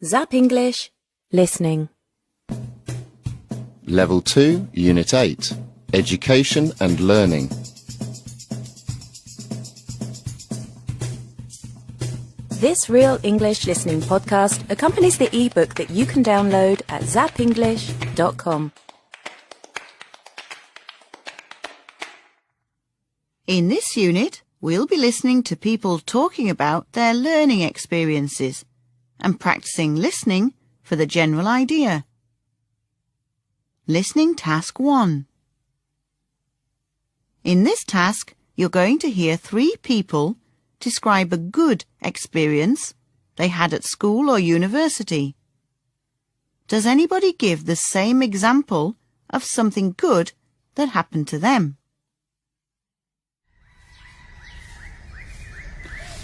Zap English, listening. Level 2, Unit 8, Education and Learning. This Real English Listening podcast accompanies the ebook that you can download at zapenglish.com. In this unit, we'll be listening to people talking about their learning experiences and practicing listening for the general idea. Listening Task 1. In this task, you're going to hear 3 people describe a good experience they had at school or university. Does anybody give the same example of something good that happened to them?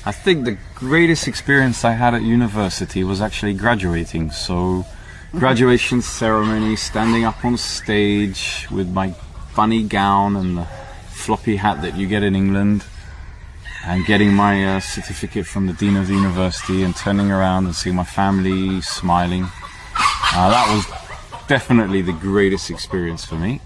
I think the greatest experience I had at university was actually graduating. So, graduation ceremony, standing up on stage with my funny gown and the floppy hat that you get in England, and getting my certificate from the Dean of the University and turning around and seeing my family smiling. That was definitely the greatest experience for me.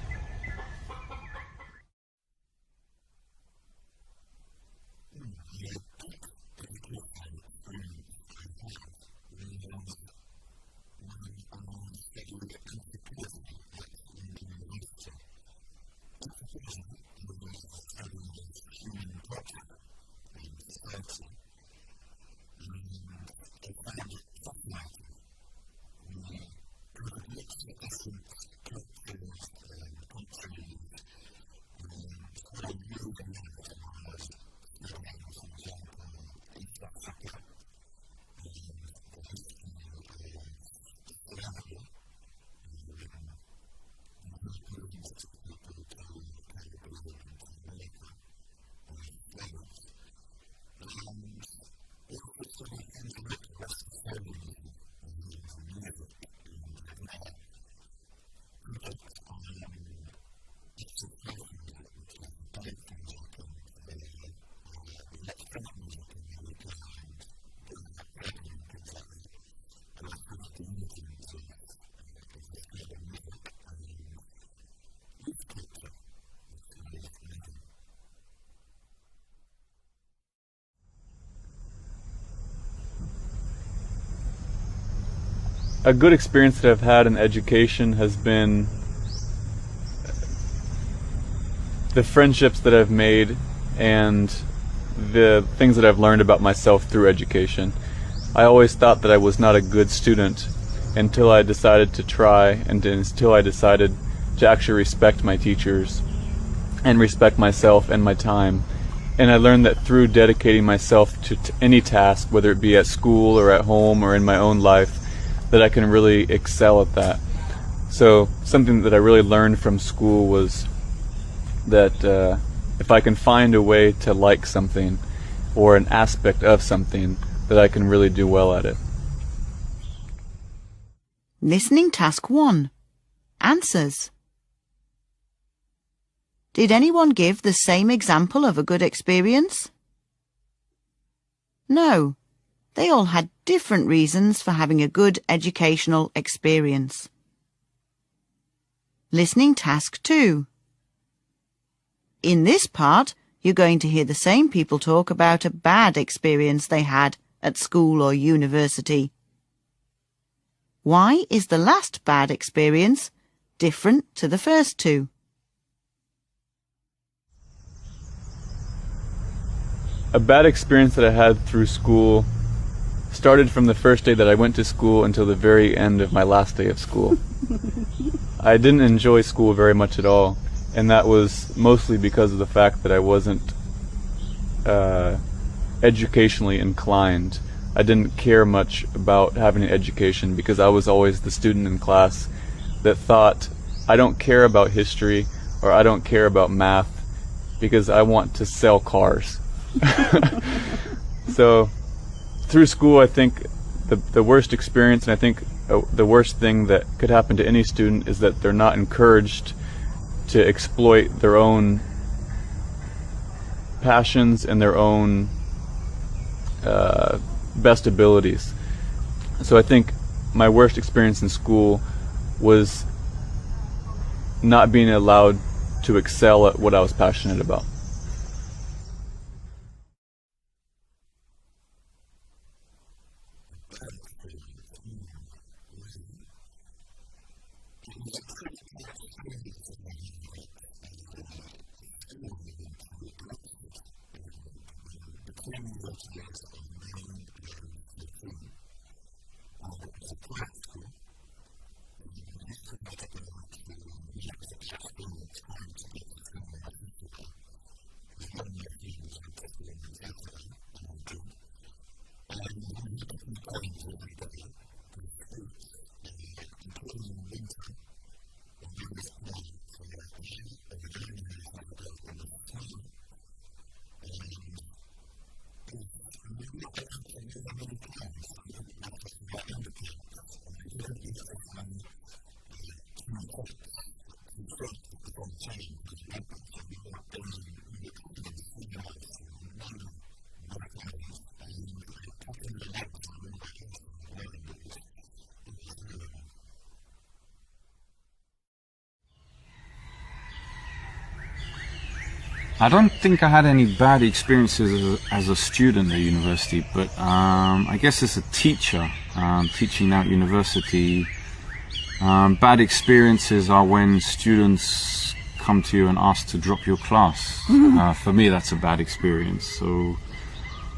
A good experience that I've had in education has been the friendships that I've made and the things that I've learned about myself through education. I always thought that I was not a good student until I decided to try and until I decided to actually respect my teachers and respect myself and my time. And I learned that through dedicating myself to any task, whether it be at school or at home or in my own life, that I can really excel at that. So something that I really learned from school was that if I can find a way to like something or an aspect of something, that I can really do well at it. Listening Task 1. Answers. Did anyone give the same example of a good experience? No. They all had different reasons for having a good educational experience. Listening Task 2. In this part, you're going to hear the same people talk about a bad experience they had at school or university. Why is the last bad experience different to the first 2? A bad experience that I had through school started from the first day that I went to school until the very end of my last day of school. I didn't enjoy school very much at all, and that was mostly because of the fact that I wasn't educationally inclined. I didn't care much about having an education because I was always the student in class that thought, I don't care about history or I don't care about math because I want to sell cars. So through school, I think the worst experience, and I think the worst thing that could happen to any student is that they're not encouraged to exploit their own passions and their own best abilities. So I think my worst experience in school was not being allowed to excel at what I was passionate about. I don't think I had any bad experiences as a student at university, but I guess as a teacher, teaching at university, bad experiences are when students come to you and ask to drop your class. For me, that's a bad experience. So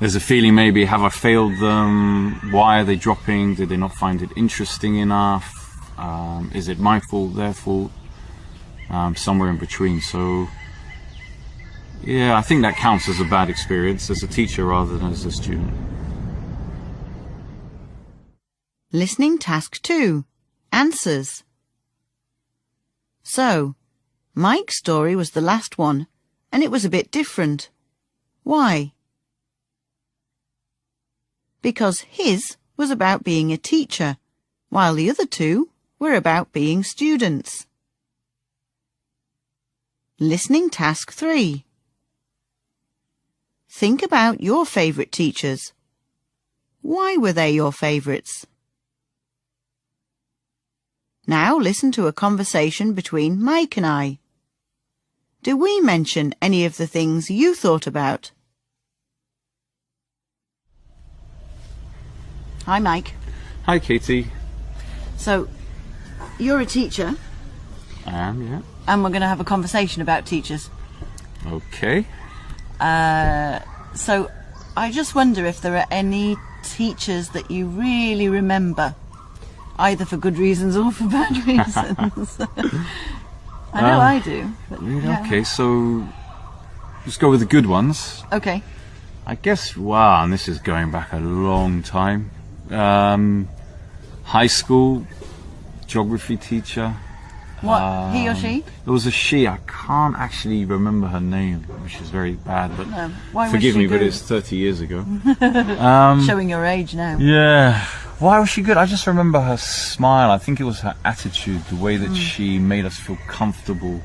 there's a feeling, maybe, have I failed them? Why are they dropping? Did they not find it interesting enough? Is it my fault, their fault? Somewhere in between. So yeah, I think that counts as a bad experience as a teacher rather than as a student. Listening task 2. Answers. So, Mike's story was the last one, and it was a bit different. Why? Because his was about being a teacher, while the other two were about being students. Listening task 3. Think about your favourite teachers. Why were they your favourites? Now listen to a conversation between Mike and I. Do we mention any of the things you thought about? Hi, Mike. Hi, Katie. So, you're a teacher, I am, yeah. and we're going to have a conversation about teachers. Okay. So, I just wonder if there are any teachers that you really remember, either for good reasons or for bad reasons. I know I do. But, Really? yeah. Okay, so let's go with the good ones. Okay. I guess, wow, and this is going back a long time. High school geography teacher. What, he or she? It was a she. I can't actually remember her name, which is very bad, but No. Why was forgive she me, but good? it's 30 years ago. Showing your age now. Yeah. Why was she good? I just remember her smile. I think it was her attitude, the way that she made us feel comfortable.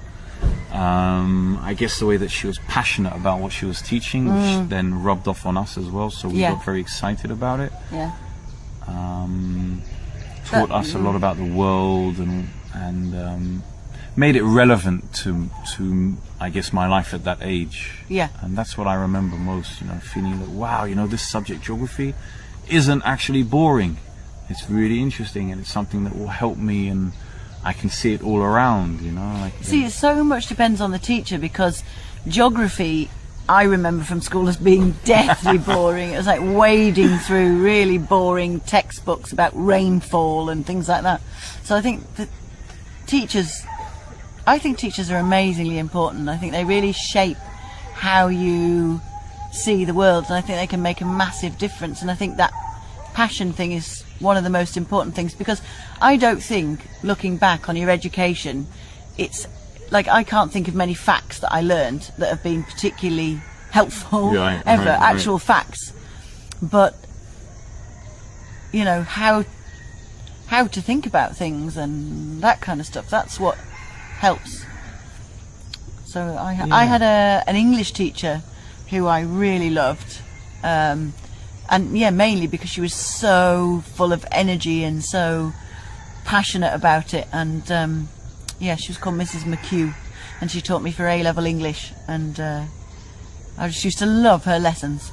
I guess the way that she was passionate about what she was teaching, which then rubbed off on us as well, so we got very excited about it. Yeah. Taught us a lot about the world and made it relevant to I guess my life at that age. Yeah. And that's what I remember most, you know, feeling that, wow, you know, this subject, geography, isn't actually boring. It's really interesting, and it's something that will help me, and I can see it all around, you know. Like, See, so much depends on the teacher, because geography, I remember from school as being deathly boring. It was like wading through really boring textbooks about rainfall and things like that. So I think that teachers are amazingly important. I think they really shape how you see the world, and I think they can make a massive difference. And I think that passion thing is one of the most important things, because I don't think, looking back on your education, it's like, I can't think of many facts that I learned that have been particularly helpful ever, actual facts. But, you know, how to think about things and that kind of stuff, that's what helps. So I had an English teacher who I really loved, And yeah, mainly because she was so full of energy and so passionate about it. And yeah, she was called Mrs. McHugh, and she taught me for A-level English, and I just used to love her lessons.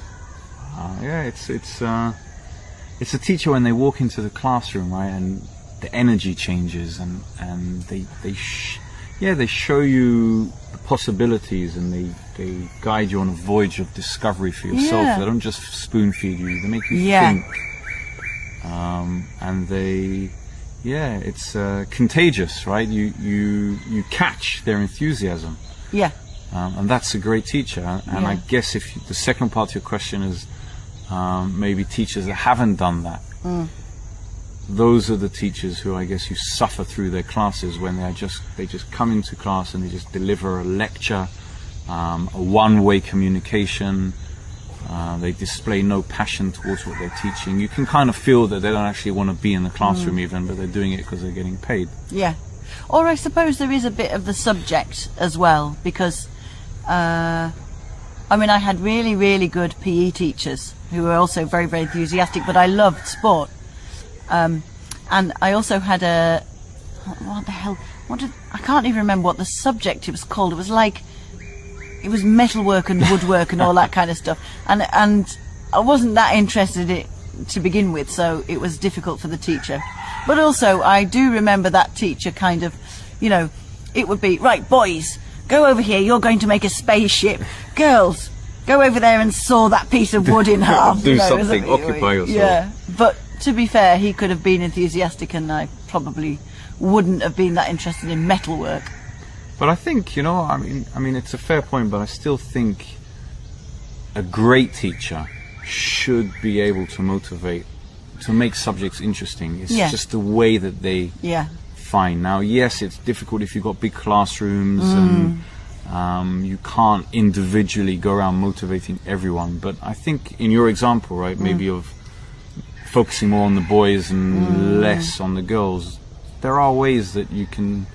Yeah, it's a teacher when they walk into the classroom, right, and the energy changes, and they show you the possibilities, and they guide you on a voyage of discovery for yourself. Yeah. They don't just spoon feed you; they make you Yeah. think. And it's contagious, right? You catch their enthusiasm, Yeah, and that's a great teacher. And I Yeah. guess if the second part of your question is maybe teachers that haven't done that. Those are the teachers who I guess you suffer through their classes when they just come into class and they just deliver a lecture, a one-way communication. They display no passion towards what they're teaching. You can kind of feel that they don't actually want to be in the classroom even, but they're doing it because they're getting paid. yeah. Or I suppose there is a bit of the subject as well, because I mean, I had really, really good PE teachers who were also very, very enthusiastic, but I loved sport. And I also had I can't even remember what the subject it was called. It was metalwork and woodwork and all that kind of stuff. And I wasn't that interested in it to begin with, so it was difficult for the teacher. But also, I do remember that teacher kind of, it would be, right, boys, go over here, you're going to make a spaceship. Girls, go over there and saw that piece of wood in half. Do something, occupy yourself. Yeah, but to be fair, he could have been enthusiastic, and I probably wouldn't have been that interested in metalwork. But I think, I mean, it's a fair point, but I still think a great teacher should be able to motivate, to make subjects interesting. It's just the way that they find. Now, yes, it's difficult if you've got big classrooms and you can't individually go around motivating everyone. But I think in your example, right, maybe of focusing more on the boys and less on the girls, there are ways that you can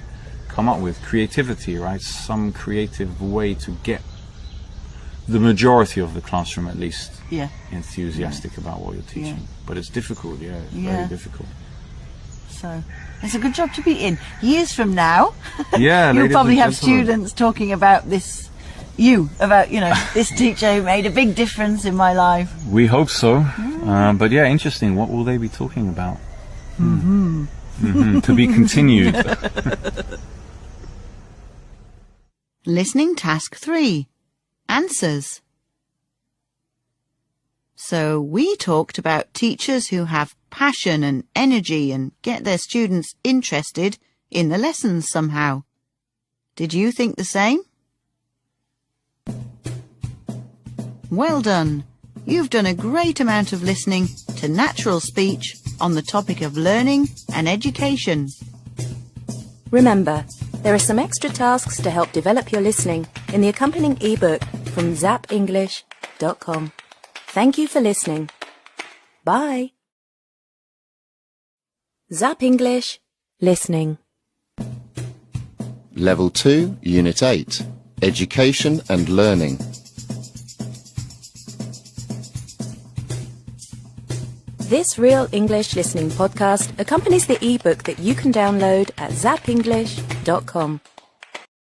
come up with creativity, right? Some creative way to get the majority of the classroom at least enthusiastic about what you're teaching. But it's difficult, it's very difficult. So it's a good job to be in. Years from now, Yeah, you'll ladies probably and have gentlemen. students talking about this, this teacher who made a big difference in my life. We hope so. But yeah, interesting. What will they be talking about? To be continued. Listening task 3. Answers. So we talked about teachers who have passion and energy and get their students interested in the lessons somehow. Did you think the same? Well done. You've done a great amount of listening to natural speech on the topic of learning and education. Remember, there are some extra tasks to help develop your listening in the accompanying ebook from zappinglish.com. Thank you for listening. Bye. Zap English Listening. Level 2, Unit 8, Education and Learning. This Real English Listening podcast accompanies the ebook that you can download at zappinglish.com.